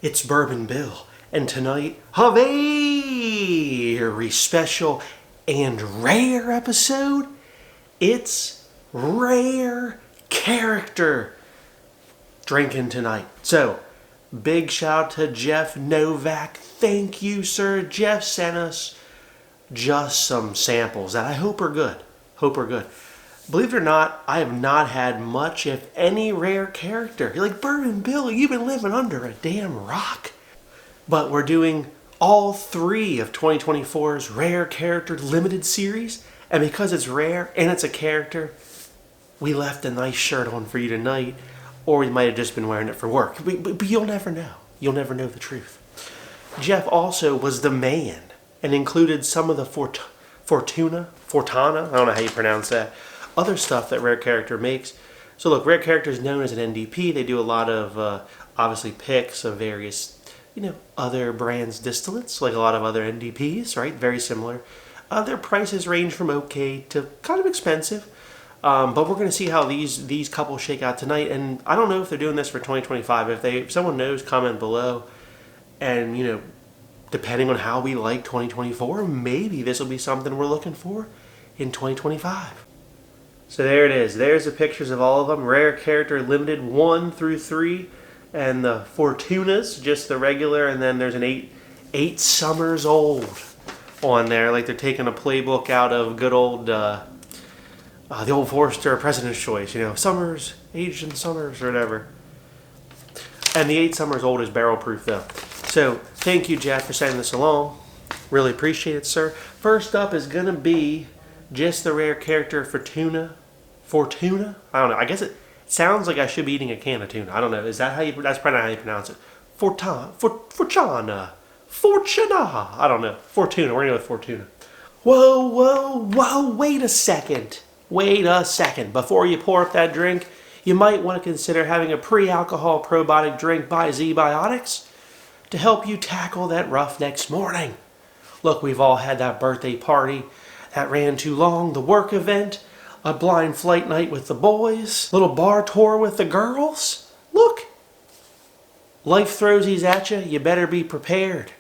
It's Bourbon Bill, and tonight, a very special and rare episode. It's rare character drinking tonight. So, big shout out to Jeff Novak. Thank you, sir. Jeff sent us just some samples that I hope are good. Believe it or not, I have not had much, if any, rare character. You're like, Bourbon Bill, you've been living under a damn rock. But we're doing all three of 2024's Rare Character Limited Series. And because it's rare and it's a character, we left a nice shirt on for you tonight. Or we might have just been wearing it for work. But you'll never know. You'll never know the truth. Jeff also was the man and included some of the Fortuna, I don't know how you pronounce that, other stuff that Rare Character makes. So look, Rare Character is known as an NDP. They do a lot of, obviously, picks of various, other brands' distillates, like a lot of other NDPs, right? Very similar. Their prices range from okay to kind of expensive. But we're going to see how these couples shake out tonight. And I don't know if they're doing this for 2025. If someone knows, comment below. And, depending on how we like 2024, maybe this will be something we're looking for in 2025. So there it is. There's the pictures of all of them. Rare Character Limited 1 through 3. And the Fortunas, just the regular. And then there's an 8 summers old on there. Like they're taking a playbook out of good old, the old Forrester President's Choice. Summers, aged in summers or whatever. And the 8 summers old is barrel proof though. So thank you, Jeff, for sending this along. Really appreciate it, sir. First up is going to be just the Rare Character Fortuna. I don't know. I guess it sounds like I should be eating a can of tuna. I don't know. Is that how you? That's probably not how you pronounce it. Fortuna. I don't know. Fortuna. We're going to go with Fortuna. Whoa. Wait a second. Before you pour up that drink, you might want to consider having a pre-alcohol probiotic drink by Z-Biotics to help you tackle that rough next morning. Look, we've all had that birthday party that ran too long, the work event, a blind flight night with the boys, little bar tour with the girls. Look, life throws these at you. You better be prepared.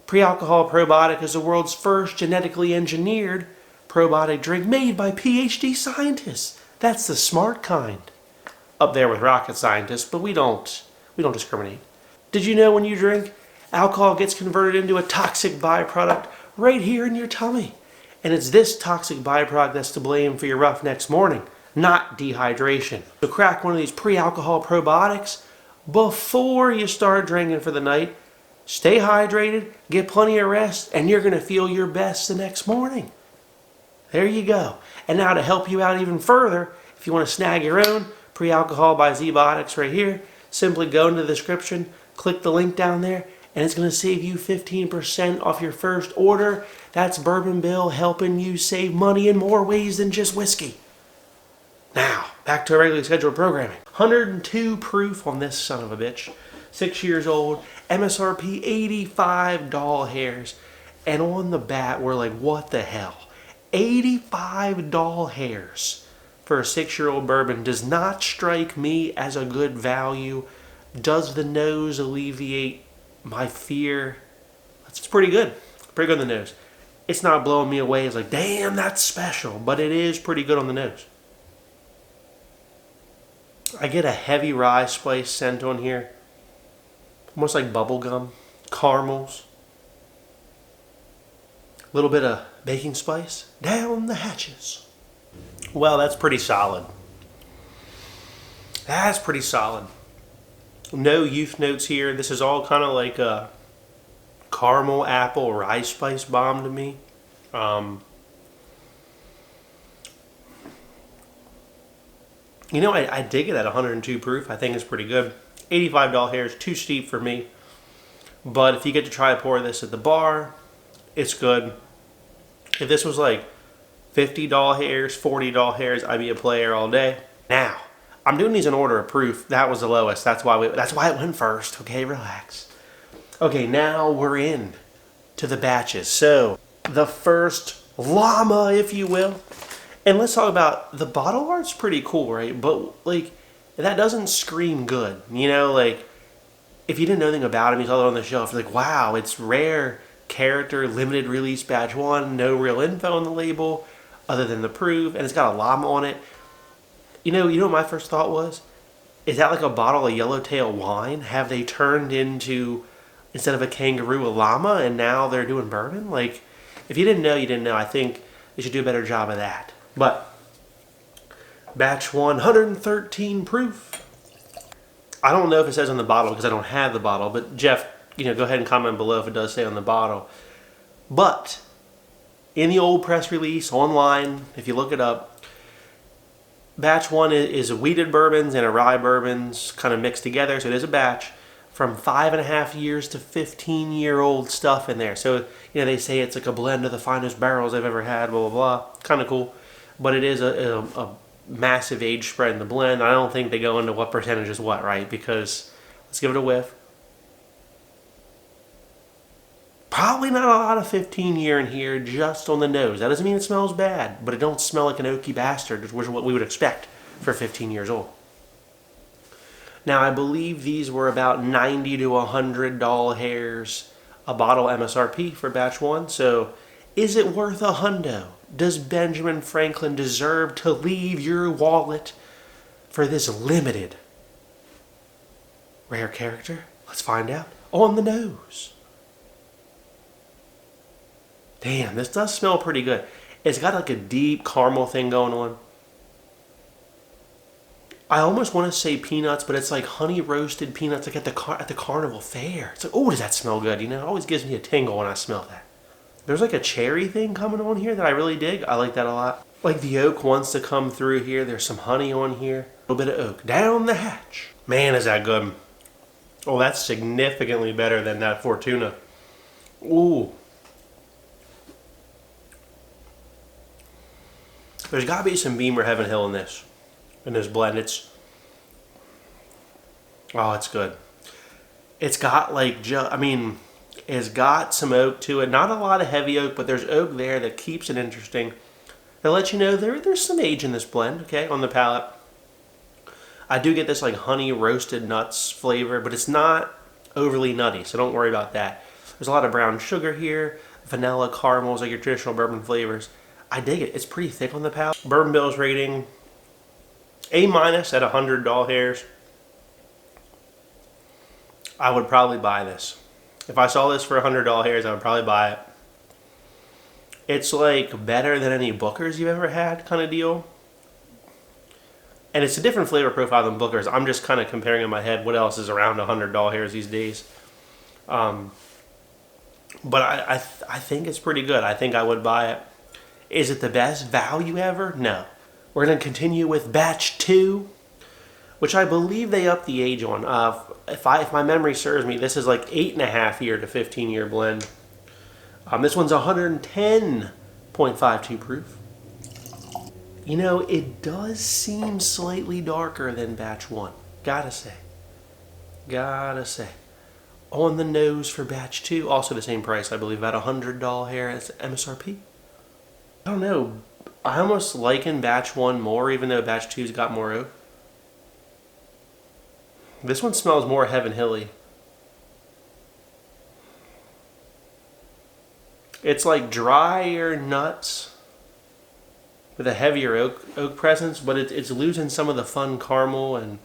Pre-alcohol probiotic is the world's first genetically engineered probiotic drink made by PhD scientists. That's the smart kind. Up there with rocket scientists, but we don't discriminate. Did you know when you drink, alcohol gets converted into a toxic byproduct right here in your tummy? And it's this toxic byproduct that's to blame for your rough next morning, not dehydration. So crack one of these pre-alcohol probiotics before you start drinking for the night. Stay hydrated, get plenty of rest, and you're going to feel your best the next morning. There you go. And now to help you out even further, if you want to snag your own pre-alcohol by Z-Biotics right here, simply go into the description, click the link down there, and it's going to save you 15% off your first order. That's Bourbon Bill helping you save money in more ways than just whiskey. Now, back to our regularly scheduled programming. 102 proof on this son of a bitch. 6 years old, MSRP 85 doll hairs. And on the bat, we're like, what the hell? 85 doll hairs for a 6-year-old bourbon does not strike me as a good value. Does the nose alleviate my fear? It's pretty good. Pretty good on the nose. It's not blowing me away. It's like, damn, that's special. But it is pretty good on the nose. I get a heavy rye spice scent on here. Almost like bubblegum. Caramels. A little bit of baking spice. Down the hatches. Well, that's pretty solid. No youth notes here. This is all kind of like a caramel apple rye spice bomb to me. I dig it at 102 proof. I think it's pretty good. 85 doll hairs, too steep for me. But if you get to try to pour this at the bar, it's good. If this was like 50 doll hairs, 40 doll hairs, I'd be a player all day. Now, I'm doing these in order of proof. That was the lowest. That's why it went first. Okay, relax. Okay, now we're in to the batches. So, the first llama, if you will. And let's talk about the bottle art's pretty cool, right? But like that doesn't scream good. if you didn't know anything about him, you saw it on the shelf, you're like, wow, it's rare character, limited release batch 1, no real info on the label other than the proof, and it's got a llama on it. You know what my first thought was? Is that like a bottle of yellowtail wine? Have they turned into, instead of a kangaroo, a llama, and now they're doing bourbon? Like, if you didn't know, you didn't know. I think they should do a better job of that. But, batch 113 proof. I don't know if it says on the bottle because I don't have the bottle, but Jeff, go ahead and comment below if it does say on the bottle. But, in the old press release, online, if you look it up, batch 1 is a wheated bourbons and a rye bourbons kind of mixed together, so it is a batch from 5.5 years to 15-year-old stuff in there. So, they say it's like a blend of the finest barrels I've ever had, blah, blah, blah. Kind of cool. But it is a massive age spread in the blend. I don't think they go into what percentage is what, right? Because, let's give it a whiff. Probably not a lot of 15-year in here, just on the nose. That doesn't mean it smells bad, but it don't smell like an oaky bastard, which is what we would expect for 15 years old. Now, I believe these were about $90 to $100 hairs a bottle MSRP for batch 1. So, is it worth a hundo? Does Benjamin Franklin deserve to leave your wallet for this limited rare character? Let's find out on the nose. Damn, this does smell pretty good. It's got like a deep caramel thing going on. I almost want to say peanuts, but it's like honey roasted peanuts, like at the carnival fair. It's like, oh, does that smell good? It always gives me a tingle when I smell that. There's like a cherry thing coming on here that I really dig. I like that a lot. Like the oak wants to come through here. There's some honey on here. A little bit of oak. Down the hatch. Man, is that good. Oh, that's significantly better than that Fortuna. Ooh. There's got to be some Beamer Heaven Hill in this blend. It's good. It's got it's got some oak to it. Not a lot of heavy oak, but there's oak there that keeps it interesting. That lets you know there's some age in this blend, okay, on the palate. I do get this like honey roasted nuts flavor, but it's not overly nutty, so don't worry about that. There's a lot of brown sugar here, vanilla, caramels, like your traditional bourbon flavors. I dig it. It's pretty thick on the palate. Bourbon Bill's rating A- at $100 hairs. I would probably buy this. If I saw this for $100 hairs, I would probably buy it. It's like better than any Booker's you've ever had kind of deal. And it's a different flavor profile than Booker's. I'm just kind of comparing in my head what else is around $100 hairs these days. But I think it's pretty good. I think I would buy it. Is it the best value ever? No. We're going to continue with batch 2, which I believe they upped the age on. If my memory serves me, this is like 8.5 year to 15-year blend. This one's 110.52 proof. It does seem slightly darker than batch 1. Gotta say. On the nose for batch 2, also the same price, I believe, about $100 hair as MSRP. I don't know. I almost liken batch 1 more, even though batch 2's got more oak. This one smells more Heaven Hilly. It's like drier nuts with a heavier oak presence, but it's losing some of the fun caramel and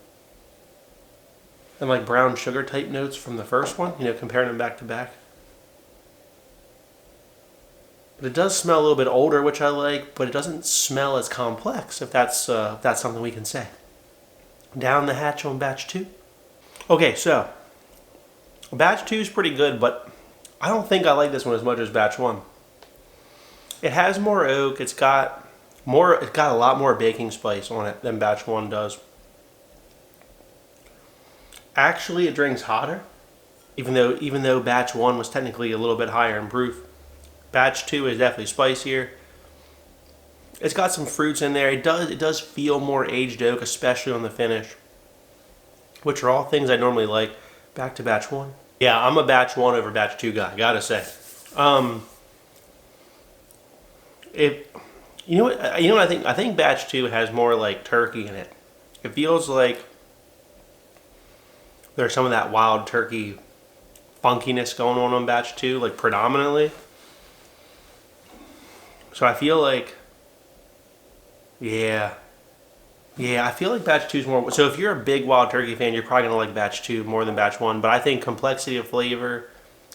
like brown sugar type notes from the first one, comparing them back to back. But it does smell a little bit older, which I like, but it doesn't smell as complex, if that's something we can say. Down the hatch on batch 2. Okay, so batch 2 is pretty good, but I don't think I like this one as much as batch 1. It has more oak. It's got a lot more baking spice on it than batch 1 does. Actually, it drinks hotter, even though batch 1 was technically a little bit higher in proof. Batch 2 is definitely spicier. It's got some fruits in there. It does feel more aged oak, especially on the finish, which are all things I normally like. Back to batch 1. Yeah, I'm a batch 1 over batch 2 guy, gotta say. You know what I think? I think batch 2 has more like turkey in it. It feels like There's some of that wild turkey funkiness going on batch 2, like predominantly. So I feel like, yeah, I feel like batch 2 is more. So if you're a big wild turkey fan, you're probably gonna like batch 2 more than batch 1. But I think complexity of flavor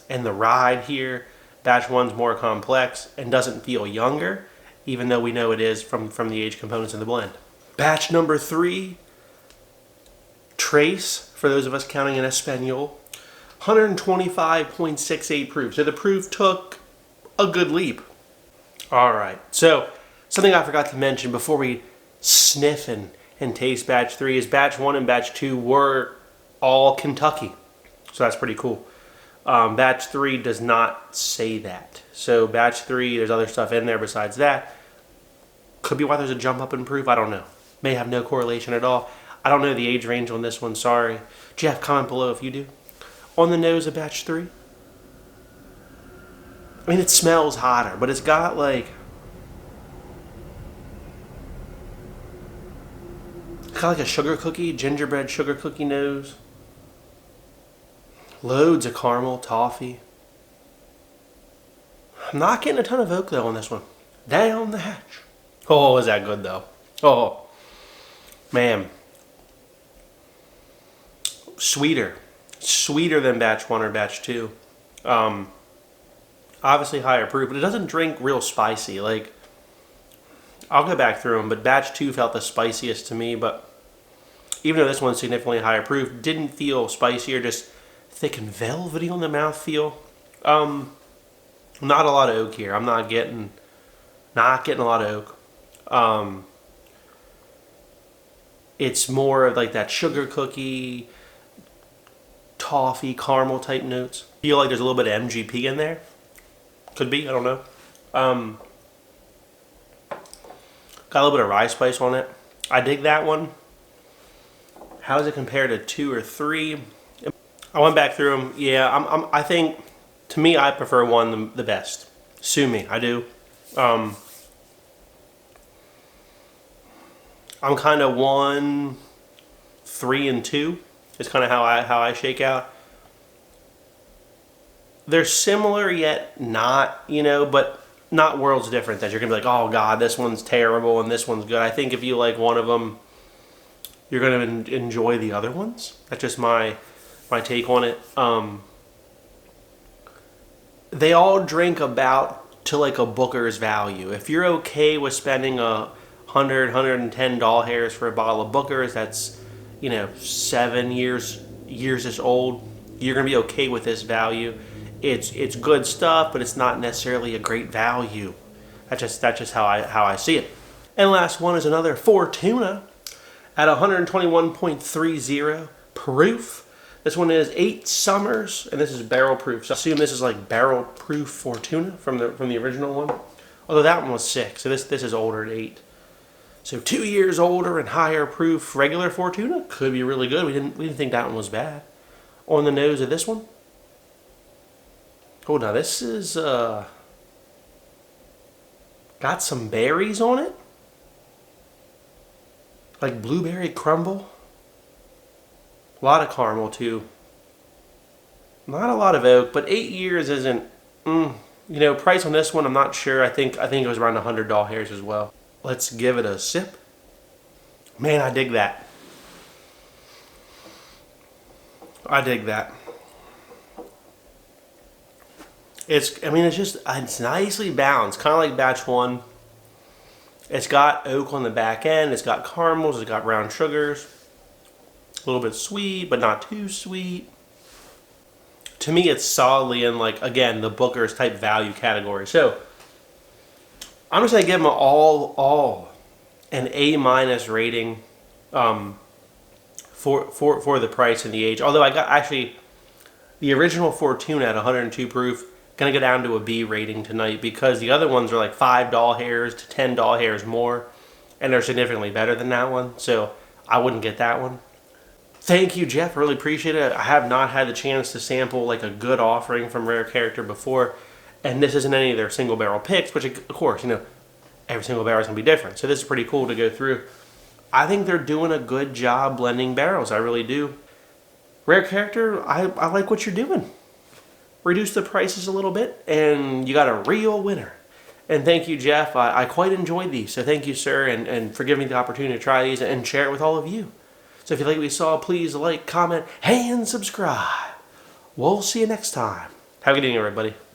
and the ride here, batch 1's more complex and doesn't feel younger, even though we know it is from the age components in the blend. Batch number 3, Trace, for those of us counting in Espanol, 125.68 proof. So the proof took a good leap. All right, so something I forgot to mention before we sniff and taste batch 3 is batch 1 and batch 2 were all Kentucky. So that's pretty cool. Batch 3 does not say that. So batch 3, there's other stuff in there besides that. Could be why there's a jump up in proof, I don't know. May have no correlation at all. I don't know the age range on this one, sorry. Jeff, comment below if you do. On the nose of batch 3. I mean, it smells hotter, but it's got like... It's got like a sugar cookie, gingerbread sugar cookie nose. Loads of caramel, toffee. I'm not getting a ton of oak though on this one. Down the hatch. Oh, is that good though? Oh, man. Sweeter than batch 1 or batch 2. Obviously higher proof, but it doesn't drink real spicy. Like, I'll go back through them, but batch 2 felt the spiciest to me, but even though this one's significantly higher proof, didn't feel spicier, just thick and velvety on the mouthfeel. Not a lot of oak here. I'm not getting a lot of oak. It's more of like that sugar cookie, toffee, caramel type notes. Feel like there's a little bit of MGP in there. Could be, I don't know. Got a little bit of rye spice on it. I dig that one. How does it compare to 2 or 3? I went back through them. Yeah, I think, to me, I prefer 1 the best. Sue me, I do. I'm kind of 1, 3, and 2. Is kind of how I shake out. They're similar yet not, you know, but not worlds different. That you're gonna be like, oh god, this one's terrible and this one's good. I think if you like one of them, you're gonna enjoy the other ones. That's just my take on it. They all drink about to like a Booker's value. If you're okay with spending $110 hairs for a bottle of Booker's, that's, you know, 7 years-ish old, you're gonna be okay with this value. It's good stuff, but it's not necessarily a great value. That's just how I see it. And last one is another Fortuna at 121.30 proof. This one is 8 summers, and this is barrel proof. So I assume this is like barrel proof Fortuna from the original one. Although that one was 6, so this is older at 8. So 2 years older and higher proof regular Fortuna could be really good. We didn't think that one was bad. On the nose of this one. Oh, now this is got some berries on it. Like blueberry crumble. A lot of caramel too. Not a lot of oak, but 8 years isn't, you know, price on this one, I'm not sure. I think it was around $100 hairs as well. Let's give it a sip. Man, I dig that. I dig that. It's nicely balanced, kind of like batch 1. It's got oak on the back end, it's got caramels, it's got brown sugars. A little bit sweet, but not too sweet. To me, it's solidly in, like, again, the Booker's type value category. So, I'm just going to give them all an A- rating for the price and the age. Although I got, actually, the original Fortuna at 102 proof, going to go down to a B rating tonight because the other ones are like $5 hairs to $10 hairs more, and they're significantly better than that one. So, I wouldn't get that one. Thank you, Jeff. I really appreciate it. I have not had the chance to sample like a good offering from Rare Character before, and this isn't any of their single barrel picks, which of course, you know, every single barrel is going to be different. So this is pretty cool to go through. I think they're doing a good job blending barrels. I really do. Rare Character, I like what you're doing. Reduce the prices a little bit, and you got a real winner. And thank you, Jeff. I quite enjoyed these, so thank you, sir, and for giving me the opportunity to try these and share it with all of you. So if you like what you saw, please like, comment, and subscribe. We'll see you next time. Have a good evening, everybody.